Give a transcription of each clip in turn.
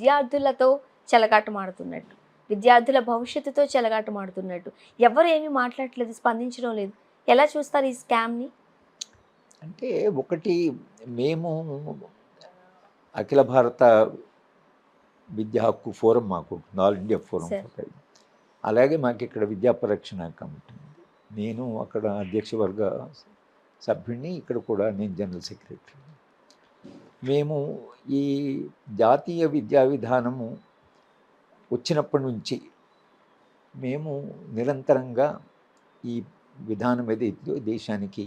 విద్యార్థులతో చెలగాటమాడుతున్నట్టు, విద్యార్థుల భవిష్యత్తుతో చెలగాటమాడుతున్నట్టు ఎవరు ఏమీ మాట్లాడట్లేదు, స్పందించడం లేదు. ఎలా చూస్తారు ఈ స్కామ్‌ని? అంటే ఒకటి మేము అఖిల భారత విద్యా హక్కు ఫోరం మాకుంటుంది. All India forum sir. ఒకటి. అలాగే మాకు ఇక్కడ విద్యా పరిరక్షణ కమిటీ ఉంది. నేను అక్కడ అధ్యక్ష వర్గ సభ్యుడిని, ఇక్కడ కూడా నేను జనరల్ సెక్రటరీ. మేము ఈ జాతీయ విద్యా విధానము వచ్చినప్పటి నుంచి మేము నిరంతరంగా ఈ విధానం ఏదైతే దేశానికి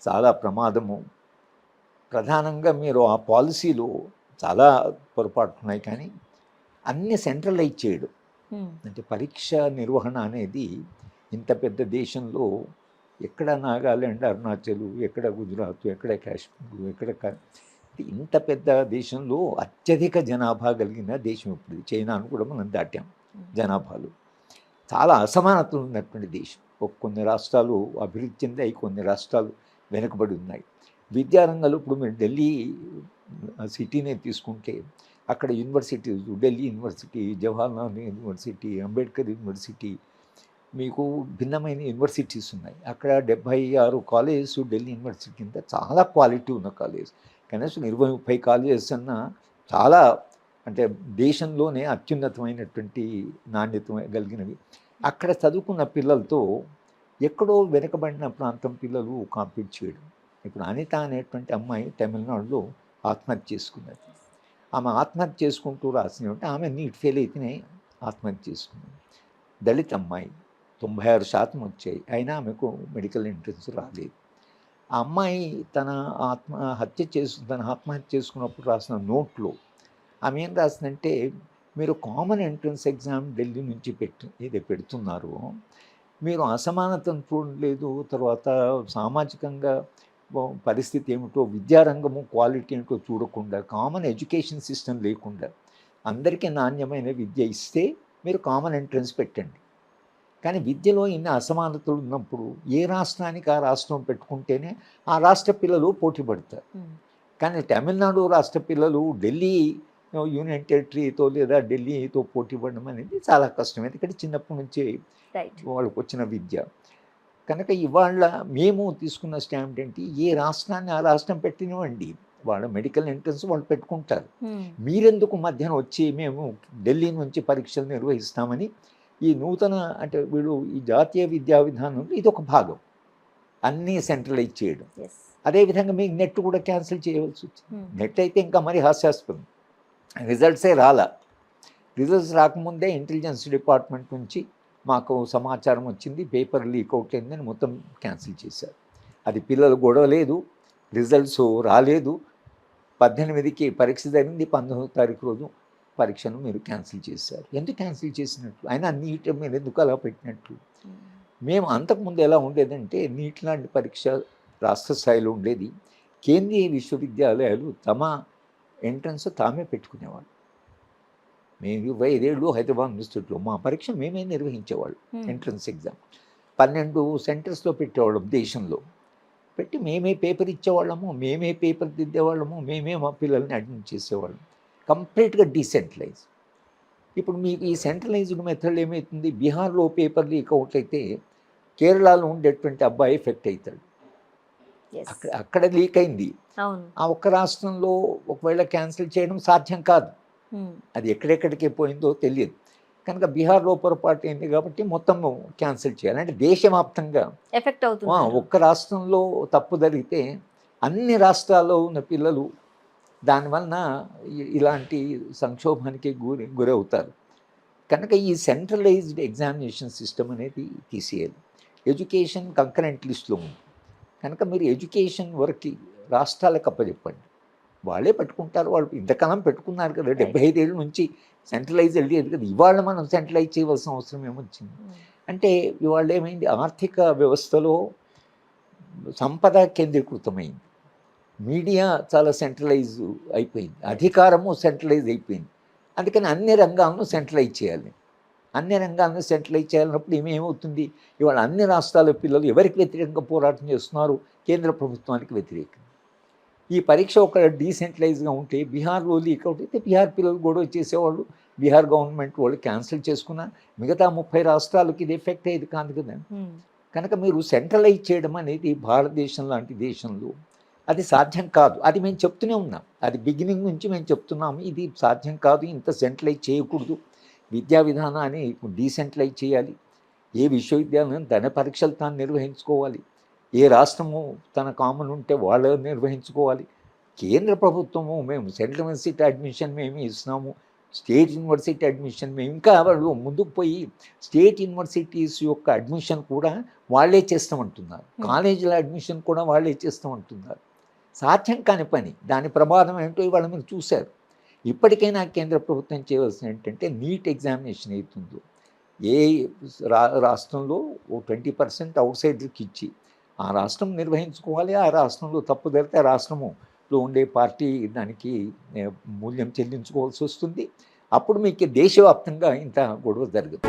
చాలా ప్రమాదము, ప్రధానంగా మీరు ఆ పాలసీలో చాలా పొరపాట్లు ఉన్నాయి, కానీ అన్ని సెంట్రలైజ్ చేయడం. అంటే పరీక్ష నిర్వహణ అనేది ఇంత పెద్ద దేశంలో ఎక్కడ నాగాలాండ్, అరుణాచల్, ఎక్కడ గుజరాత్, ఎక్కడ కాశ్మీర్, ఎక్కడ ఇంత పెద్ద దేశంలో అత్యధిక జనాభా కలిగిన దేశం ఇప్పుడు. చైనాను కూడా మనం దాటాం జనాభాలో. చాలా అసమానతలు ఉన్నటువంటి దేశం. కొన్ని రాష్ట్రాలు అభివృద్ధి చెందాయి, కొన్ని రాష్ట్రాలు వెనుకబడి ఉన్నాయి. విద్యారంగంలో ఇప్పుడు మీరు ఢిల్లీ సిటీనే తీసుకుంటే అక్కడ universities, Delhi university, Jawaharlal university, Ambedkar university, మీకు భిన్నమైన యూనివర్సిటీస్ ఉన్నాయి. అక్కడ 76 కాలేజెస్ ఢిల్లీ యూనివర్సిటీ కింద చాలా క్వాలిటీ ఉన్న కాలేజ్. కనీసం 20-30 కాలేజెస్ అన్న చాలా, అంటే దేశంలోనే అత్యున్నతమైనటువంటి నాణ్యత కలిగినవి. అక్కడ చదువుకున్న పిల్లలతో ఎక్కడో వెనుకబడిన ప్రాంతం పిల్లలు కాంపీట్ చేయడం. ఇప్పుడు అనిత అనేటువంటి అమ్మాయి తమిళనాడులో ఆత్మహత్య చేసుకున్నది. ఆమె ఆత్మహత్య చేసుకుంటూ రాసినట్టు ఆమె నీట్ ఫెయిల్ అయితేనే ఆత్మహత్య చేసుకున్నది. దళిత అమ్మాయి, 96% వచ్చాయి, అయినా ఆమెకు మెడికల్ ఎంట్రన్స్ రాలేదు. ఆ అమ్మాయి తన ఆత్మహత్య చేసుకున్నప్పుడు రాసిన నోట్లో ఆమె ఏం రాసిందంటే, మీరు కామన్ ఎంట్రన్స్ ఎగ్జామ్ ఢిల్లీ నుంచి పెడుతున్నారు, మీరు అసమానతను చూడలేదు, తర్వాత సామాజికంగా పరిస్థితి ఏమిటో, విద్యారంగము క్వాలిటీ ఏమిటో చూడకుండా, కామన్ ఎడ్యుకేషన్ సిస్టమ్ లేకుండా అందరికీ నాణ్యమైన విద్య ఇస్తే మీరు కామన్ ఎంట్రన్స్ పెట్టండి. కానీ విద్యలో ఇన్ని అసమానతలు ఉన్నప్పుడు ఏ రాష్ట్రానికి ఆ రాష్ట్రం పెట్టుకుంటేనే ఆ రాష్ట్ర పిల్లలు పోటీ పడతారు. కానీ తమిళనాడు రాష్ట్ర పిల్లలు ఢిల్లీ యూనియన్ టెరిటరీతో లేదా ఢిల్లీతో పోటీ పడడం అనేది చాలా కష్టం. ఎందుకంటే చిన్నప్పటి నుంచి వాళ్ళకు వచ్చిన విద్య. కనుక ఇవాళ మేము తీసుకున్న స్టాంప్ ఏంటి, ఏ రాష్ట్రాన్ని ఆ రాష్ట్రం పెట్టినవ్వండి, వాళ్ళ మెడికల్ ఎంట్రన్స్ వాళ్ళు పెట్టుకుంటారు. మీరెందుకు మధ్యాహ్నం వచ్చి మేము ఢిల్లీ నుంచి పరీక్షలు నిర్వహిస్తామని ఈ నూతన, అంటే వీళ్ళు ఈ జాతీయ విద్యా విధానంలో ఇది ఒక భాగం, అన్నీ సెంట్రలైజ్ చేయడం. అదేవిధంగా మీకు నెట్ కూడా క్యాన్సిల్ చేయవలసి వచ్చింది. నెట్ అయితే ఇంకా మరి హాస్యాస్పదం, రిజల్ట్సే రిజల్ట్స్ రాకముందే ఇంటెలిజెన్స్ డిపార్ట్మెంట్ నుంచి మాకు సమాచారం వచ్చింది, పేపర్ లీక్ అవుట్ అయిందని మొత్తం క్యాన్సిల్ చేశారు. అది పిల్లలు గొడవ లేదు, రిజల్ట్స్ రాలేదు, 18కి పరీక్ష జరిగింది, 19వ తారీఖు రోజు పరీక్షను మీరు క్యాన్సిల్ చేశారు. ఎందుకు క్యాన్సిల్ చేసినట్లు, అయినా నీట్ మీరు ఎందుకు అలా పెట్టినట్లు? మేము అంతకుముందు ఎలా ఉండేదంటే, నీట్ లాంటి పరీక్ష రాష్ట్ర స్థాయిలో ఉండేది, కేంద్రీయ విశ్వవిద్యాలయాలు తమ ఎంట్రన్స్ తామే పెట్టుకునేవాళ్ళు. మేము 25 ఏళ్ళు హైదరాబాద్ ఇన్స్టిట్యూట్లో మా పరీక్ష మేమే నిర్వహించేవాళ్ళు. ఎంట్రన్స్ ఎగ్జామ్ 12 సెంటర్స్లో పెట్టేవాళ్ళం దేశంలో. పెట్టి మేమే పేపర్ ఇచ్చేవాళ్ళము, మేమే పేపర్ దిద్దేవాళ్ళము, మేమే మా పిల్లల్ని అడ్మిట్ చేసేవాళ్ళం. కంప్లీట్గా డీసెంట్రలైజ్. ఇప్పుడు మీకు ఈ సెంట్రలైజ్డ్ మెథడ్ ఏమవుతుంది, బీహార్లో పేపర్ లీక్ అవుట్ అయితే కేరళలో ఉండేటువంటి అబ్బాయి ఎఫెక్ట్ అవుతాడు. అక్కడ లీక్ అయింది, ఆ ఒక్క రాష్ట్రంలో ఒకవేళ క్యాన్సిల్ చేయడం సాధ్యం కాదు. అది ఎక్కడెక్కడికి పోయిందో తెలియదు. కనుక బీహార్లో పొరపాటు అయింది కాబట్టి మొత్తం క్యాన్సిల్ చేయాలి. అంటే దేశవ్యాప్తంగా ఎఫెక్ట్ అవుతుంది. ఒక్క రాష్ట్రంలో తప్పు జరిగితే అన్ని రాష్ట్రాల్లో ఉన్న పిల్లలు దానివలన ఇలాంటి సంక్షోభానికి గురవుతారు. కనుక ఈ సెంట్రలైజ్డ్ ఎగ్జామినేషన్ సిస్టమ్ అనేది తీసేయాలి. ఎడ్యుకేషన్ కంకరెంట్ లిస్ట్లో ఉంది కనుక మీరు ఎడ్యుకేషన్ వరకు రాష్ట్రాలకు అప్పచెప్పండి, వాళ్ళే పెట్టుకుంటారు. వాళ్ళు ఇంతకాలం పెట్టుకున్నారు కదా, 75 ఏళ్ళ నుంచి సెంట్రలైజ్ వెళ్ళేది కదా, ఇవాళ మనం సెంట్రలైజ్ చేయవలసిన అవసరం ఏమొచ్చింది? అంటే ఇవాళ ఏమైంది, ఆర్థిక వ్యవస్థలో సంపద కేంద్రీకృతమైంది, మీడియా చాలా సెంట్రలైజ్ అయిపోయింది, అధికారము సెంట్రలైజ్ అయిపోయింది. అందుకని అన్ని రంగాలను సెంట్రలైజ్ చేయాలి. అన్ని రంగాలను సెంట్రలైజ్ చేయాలన్నప్పుడు ఏమవుతుంది, ఇవాళ అన్ని రాష్ట్రాల పిల్లలు ఎవరికి వ్యతిరేకంగా పోరాటం చేస్తున్నారు, కేంద్ర ప్రభుత్వానికి వ్యతిరేకంగా. ఈ పరీక్ష ఒక డీసెంట్రలైజ్గా ఉంటే బీహార్లో లీక్ అవుట్ అయితే బీహార్ పిల్లలు గొడవ చేసేవాళ్ళు, బీహార్ గవర్నమెంట్ వాళ్ళు క్యాన్సిల్ చేసుకున్న మిగతా 30 రాష్ట్రాలకి ఇది ఎఫెక్ట్ అయ్యేది కాదు కదా. కనుక మీరు సెంట్రలైజ్ చేయడం అనేది భారతదేశం లాంటి దేశంలో అది సాధ్యం కాదు. అది మేము చెప్తూనే ఉన్నాం, అది బిగినింగ్ నుంచి మేము చెప్తున్నాము, ఇది సాధ్యం కాదు, ఇంత సెంట్రలైజ్ చేయకూడదు, విద్యా విధానాన్ని డీసెంట్రలైజ్ చేయాలి, ఏ విశ్వవిద్యాలయం తన పరీక్షలు తాను నిర్వహించుకోవాలి, ఏ రాష్ట్రము తన కామన్ ఉంటే వాళ్ళు నిర్వహించుకోవాలి. కేంద్ర ప్రభుత్వము మేము సెంట్రల్ యూనివర్సిటీ అడ్మిషన్ మేము ఇస్తున్నాము, స్టేట్ యూనివర్సిటీ అడ్మిషన్ మేము, ఇంకా వాళ్ళు ముందుకు పోయి స్టేట్ యూనివర్సిటీస్ యొక్క అడ్మిషన్ కూడా వాళ్ళే చేస్తామంటున్నారు, కాలేజీల అడ్మిషన్ కూడా వాళ్ళే చేస్తామంటున్నారు. సాధ్యం కాని పని, దాని ప్రమాదం ఏంటో ఇవాళ మీరు చూశారు. ఇప్పటికైనా కేంద్ర ప్రభుత్వం చేయవలసిన ఏంటంటే నీట్ ఎగ్జామినేషన్ అవుతుందో ఏ రాష్ట్రంలో ఓ 20% అవుట్ సైడర్కి ఇచ్చి ఆ రాష్ట్రం నిర్వహించుకోవాలి. ఆ రాష్ట్రంలో తప్పు జరిగితే ఆ రాష్ట్రంలో ఉండే పార్టీ దానికి మూల్యం చెల్లించుకోవాల్సి వస్తుంది. అప్పుడు మీకు దేశవ్యాప్తంగా ఇంత గొడవ జరగదు.